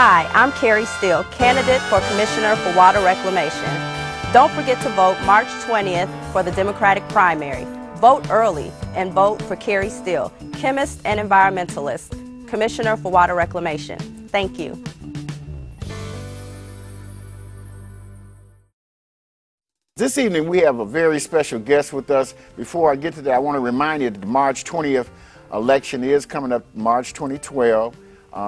Hi, I'm Kari Steele, candidate for Commissioner for Water Reclamation. Don't forget to vote March 20th for the Democratic primary. Vote early and vote for Kari Steele, chemist and environmentalist, Commissioner for Water Reclamation. Thank you. This evening we have a very special guest with us. Before I get to that, I want to remind you that the March 20th election is coming up March 2012.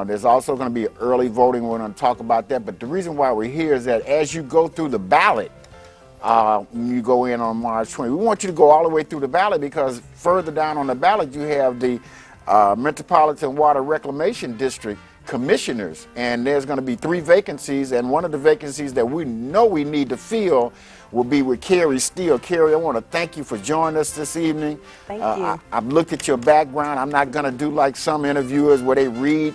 There's also going to be early voting. We're going to talk about that. But the reason why we're here is that as you go through the ballot, when you go in on March 20th, we want you to go all the way through the ballot, because further down on the ballot you have the Metropolitan Water Reclamation District commissioners, and there's going to be 3 vacancies, and one of the vacancies that we know we need to fill will be with Kari Steele. Kari, I want to thank you for joining us this evening. Thank you. I've looked at your background. I'm not going to do like some interviewers where they read.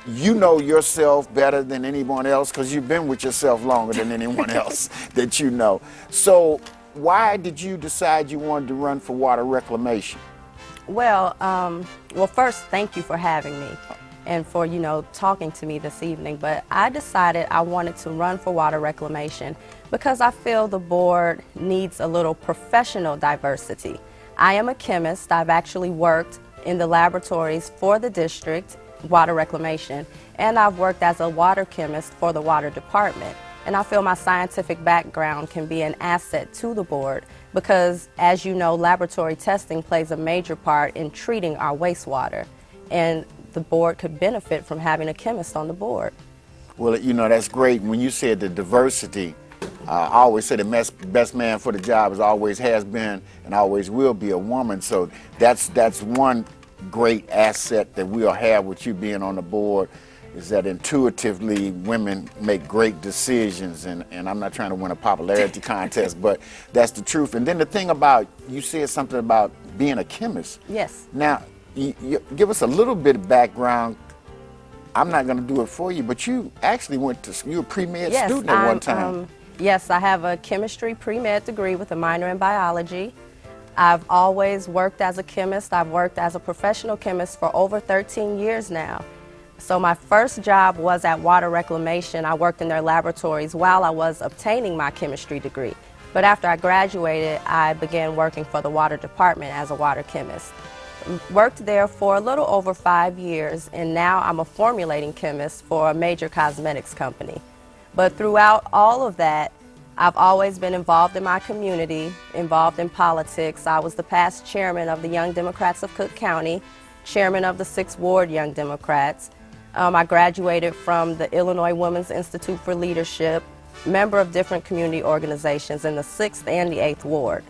You know yourself better than anyone else because you've been with yourself longer than anyone else that you know. So why did you decide you wanted to run for water reclamation? Well, first, thank you for having me and for, talking to me this evening. But I decided I wanted to run for water reclamation because I feel the board needs a little professional diversity. I am a chemist. I've actually worked in the laboratories for the district water reclamation, and I've worked as a water chemist for the water department. And I feel my scientific background can be an asset to the board because, as you know, laboratory testing plays a major part in treating our wastewater. And the board could benefit from having a chemist on the board. Well, that's great. When you said the diversity, I always say the best man for the job is always has been and always will be a woman. So that's one great asset that we'll have with you being on the board, is that intuitively women make great decisions, and I'm not trying to win a popularity contest, but that's the truth. And then the thing about, you said something about being a chemist. Yes. Now, you give us a little bit of background. I'm not going to do it for you, but you actually went to, you were a pre-med student at one time. Yes, I have a chemistry pre-med degree with a minor in biology. I've always worked as a chemist. I've worked as a professional chemist for over 13 years now. So my first job was at Water Reclamation. I worked in their laboratories while I was obtaining my chemistry degree. But after I graduated, I began working for the water department as a water chemist. Worked there for a little over 5 years, and now I'm a formulating chemist for a major cosmetics company. But throughout all of that, I've always been involved in my community, involved in politics. I was the past chairman of the Young Democrats of Cook County, chairman of the 6th Ward Young Democrats. I graduated from the Illinois Women's Institute for Leadership, member of different community organizations in the 6th and the 8th Ward.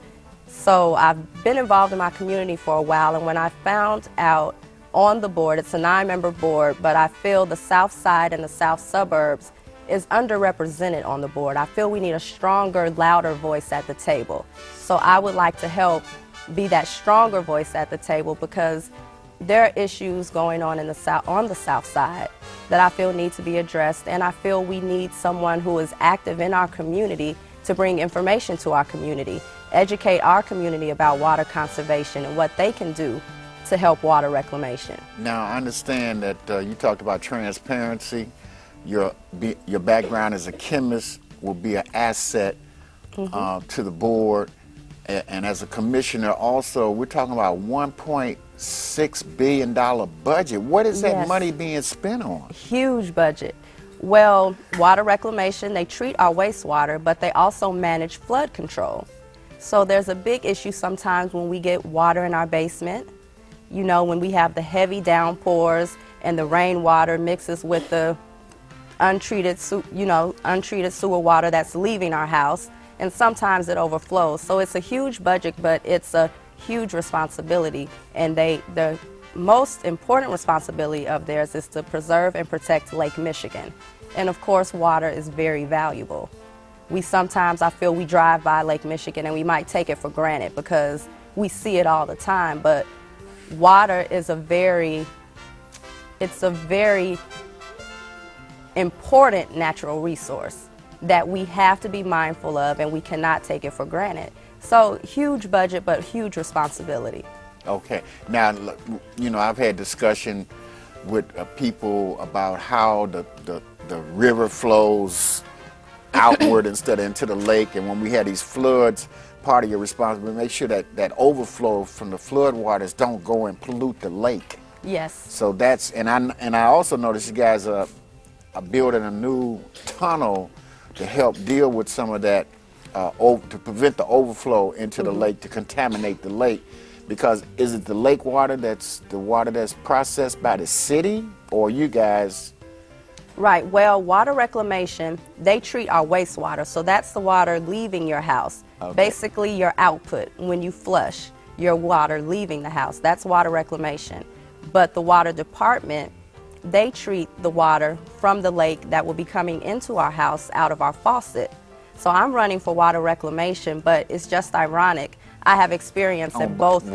So I've been involved in my community for a while, and when I found out on the board, it's a 9-member board, but I feel the South Side and the South Suburbs is underrepresented on the board. I feel we need a stronger, louder voice at the table. So I would like to help be that stronger voice at the table, because there are issues going on in the South Side that I feel need to be addressed, and I feel we need someone who is active in our community to bring information to our community, educate our community about water conservation and what they can do to help water reclamation. Now, I understand that you talked about transparency. Your background as a chemist will be an asset to the board, and as a commissioner also, we're talking about $1.6 billion budget. What is that money being spent on? Huge budget. Well, water reclamation, they treat our wastewater, but they also manage flood control. So there's a big issue sometimes when we get water in our basement. When we have the heavy downpours and the rainwater mixes with the untreated sewer water that's leaving our house, and sometimes it overflows. So it's a huge budget, but it's a huge responsibility, and the most important responsibility of theirs is to preserve and protect Lake Michigan. And of course, water is very valuable. I feel we drive by Lake Michigan and we might take it for granted because we see it all the time, but water is a very important natural resource that we have to be mindful of, and we cannot take it for granted. So huge budget, but huge responsibility. Okay. Now, I've had discussion with people about how the the river flows outward instead of into the lake, and when we had these floods, part of your responsibility, make sure that that overflow from the flood waters don't go and pollute the lake. Yes. So that's, and I also noticed you guys are building a new tunnel to help deal with some of that, to prevent the overflow into the lake, to contaminate the lake. Because is it the lake water that's the water that's processed by the city, or you guys? Right. Well, water reclamation, they treat our wastewater, so that's the water leaving your house. Okay. Basically, your output when you flush your water leaving the house. That's water reclamation. But the water department, they treat the water from the lake that will be coming into our house out of our faucet. So I'm running for water reclamation, but it's just ironic. I have experience at both,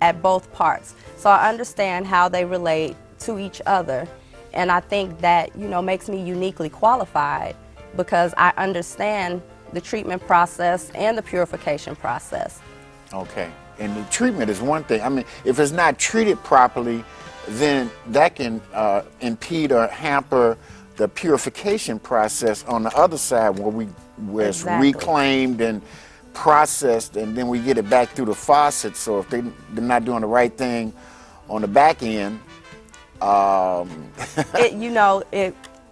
at both parts. So I understand how they relate to each other. And I think that, you know, makes me uniquely qualified because I understand the treatment process and the purification process. Okay. And the treatment is one thing. I mean, if it's not treated properly, then that can impede or hamper the purification process on the other side where it's reclaimed and processed, and then we get it back through the faucet. So if they're not doing the right thing on the back end,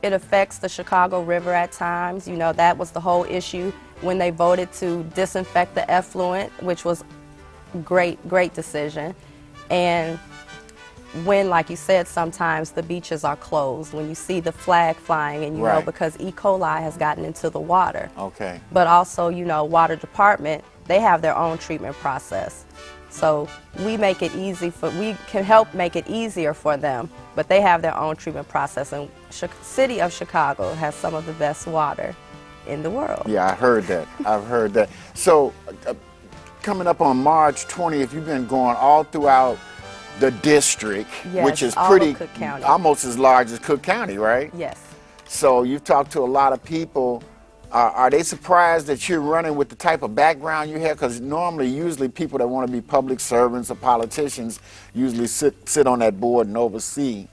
it affects the Chicago River at times. You know, that was the whole issue when they voted to disinfect the effluent, which was great decision. And when, like you said, sometimes the beaches are closed, when you see the flag flying, and you know, because E. coli has gotten into the water. Okay. But also, you know, water department, they have their own treatment process. So we make it easy we can help make it easier for them, but they have their own treatment process. And city of Chicago has some of the best water in the world. Yeah, I heard that. I've heard that. So coming up on March 20th, you've been going all throughout the district, yes, which is almost as large as Cook County, right? Yes. So you've talked to a lot of people. Are they surprised that you're running with the type of background you have? Because usually people that want to be public servants or politicians usually sit on that board and oversee.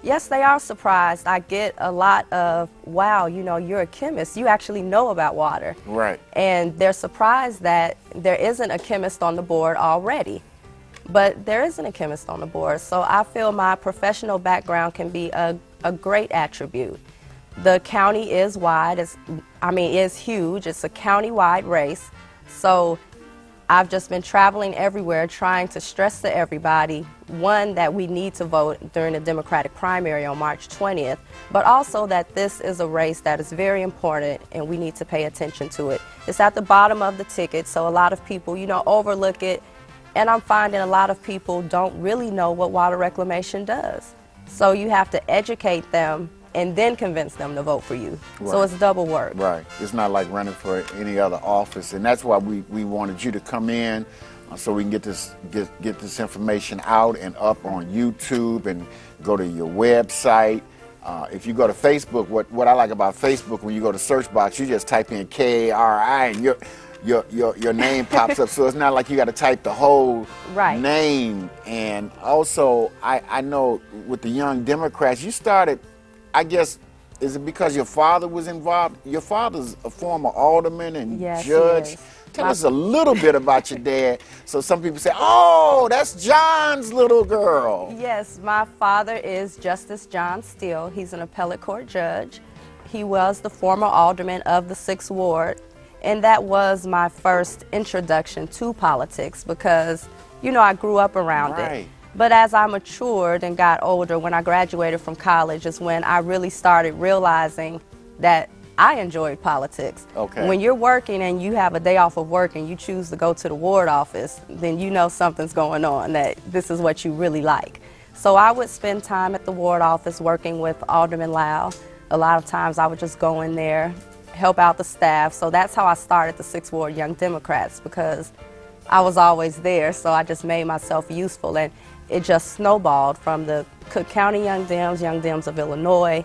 Yes, they are surprised. I get a lot of, wow, you know, you're a chemist. You actually know about water. Right. And they're surprised that there isn't a chemist on the board already. But there isn't a chemist on the board. So I feel my professional background can be a great attribute. The county is wide, is huge. It's a county-wide race. So I've just been traveling everywhere trying to stress to everybody, one, that we need to vote during the Democratic primary on March 20th, but also that this is a race that is very important and we need to pay attention to it. It's at the bottom of the ticket, so a lot of people, you know, overlook it, and I'm finding a lot of people don't really know what water reclamation does. So you have to educate them and then convince them to vote for you. Right. So it's double work. Right. It's not like running for any other office, and that's why we wanted you to come in so we can get this information out and up on YouTube and go to your website. If you go to Facebook, what I like about Facebook, when you go to search box, you just type in K-A-R-I and your name pops up. So it's not like you got to type the whole name. And also, I know with the Young Democrats, you started, I guess, is it because your father was involved? Your father's a former alderman and judge. Tell us a little bit about your dad. So some people say, oh, that's John's little girl. Yes, my father is Justice John Steele. He's an appellate court judge. He was the former alderman of the 6th Ward. And that was my first introduction to politics because, you know, I grew up around it. But as I matured and got older, when I graduated from college is when I really started realizing that I enjoyed politics. Okay. When you're working and you have a day off of work and you choose to go to the ward office, then you know something's going on, that this is what you really like. So I would spend time at the ward office working with Alderman Lau. A lot of times I would just go in there, help out the staff. So that's how I started the 6th Ward Young Democrats, because I was always there, so I just made myself useful. And it just snowballed from the Cook County Young Dems of Illinois,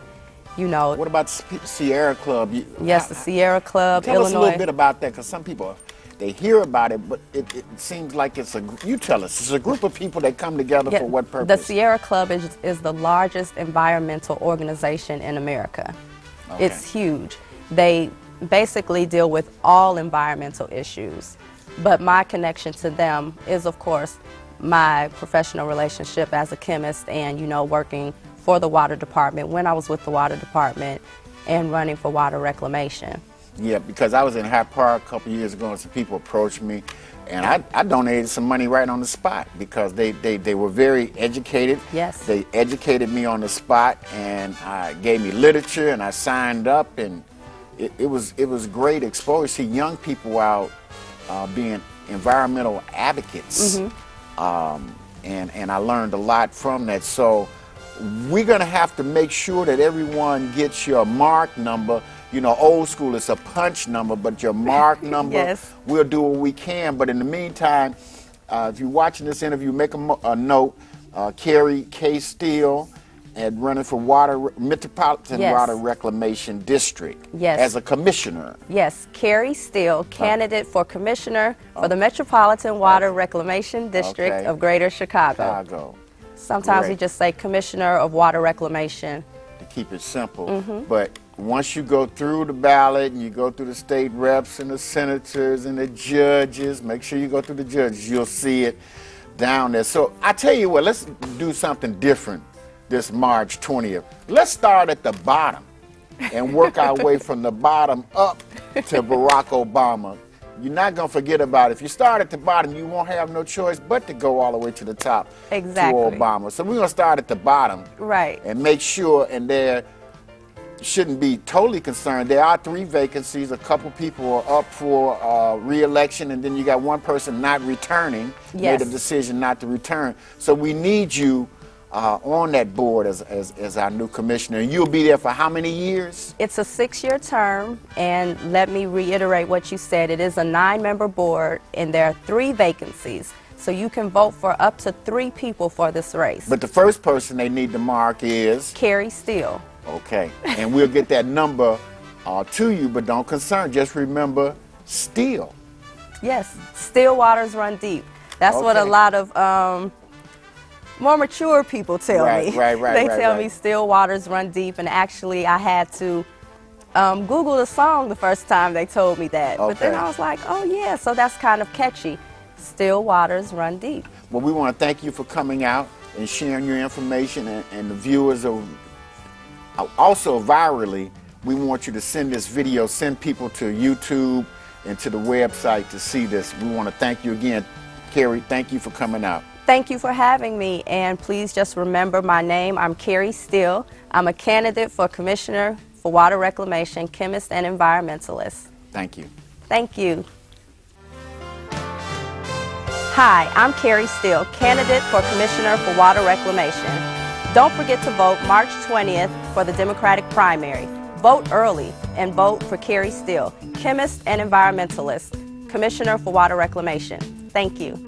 you know. What about the Sierra Club? Yes, the Sierra Club, Tell Illinois. us a little bit about that, because some people they hear about it, but it seems like it's you tell us, it's a group of people that come together for what purpose? The Sierra Club is the largest environmental organization in America. Okay. It's huge. They basically deal with all environmental issues, but my connection to them is, of course, my professional relationship as a chemist and, you know, working for the water department when I was with the water department and running for water reclamation. Yeah, because I was in Hyde Park a couple years ago and some people approached me, and I donated some money right on the spot because they were very educated. Yes. They educated me on the spot and gave me literature, and I signed up, and it was great exposure. See young people out being environmental advocates, and I learned a lot from that. So we're going to have to make sure that everyone gets your mark number. You know, old school, it's a punch number, but your mark number, Yes. We'll do what we can. But in the meantime, if you're watching this interview, make a note, Kari Steele, and running for Metropolitan Yes. Water Reclamation District, Yes. as a commissioner. Yes, Kari Steele, candidate for commissioner for the Metropolitan Water Reclamation District of Greater Chicago. Sometimes we just say commissioner of water reclamation. To keep it simple. But once you go through the ballot and you go through the state reps and the senators and the judges, make sure you go through the judges, you'll see it down there. So I tell you what, let's do something different this March 20th. Let's start at the bottom and work our way from the bottom up to Barack Obama. You're not going to forget about it. If you start at the bottom, you won't have no choice but to go all the way to the top Exactly. to Obama. So we're going to start at the bottom. Right. And make sure, and there shouldn't be totally concerned. There are 3 vacancies. A couple people are up for re-election, and then you got one person not returning, Yes. made a decision not to return. So we need you on that board as our new commissioner. And you'll be there for how many years? It's a 6-year term, and let me reiterate what you said. It is a 9-member board, and there are 3 vacancies. So you can vote for up to 3 people for this race. But the first person they need to mark is? Kari Steele. Okay. And we'll get that number to you, but don't concern. Just remember, Steele. Yes, still waters run deep. That's what a lot of more mature people tell me. They tell me still waters run deep, and actually I had to Google the song the first time they told me that. But then I was like, oh yeah, so that's kind of catchy. Still waters run deep. Well, we want to thank you for coming out and sharing your information, and the viewers are also virally. We want you to send this video, send people to YouTube and to the website to see this. We want to thank you again. Kari, thank you for coming out. Thank you for having me, and please just remember my name. I'm Kari Steele. I'm a candidate for Commissioner for Water Reclamation, Chemist and Environmentalist. Thank you. Thank you. Hi, I'm Kari Steele, candidate for Commissioner for Water Reclamation. Don't forget to vote March 20th for the Democratic primary. Vote early and vote for Kari Steele, Chemist and Environmentalist, Commissioner for Water Reclamation. Thank you.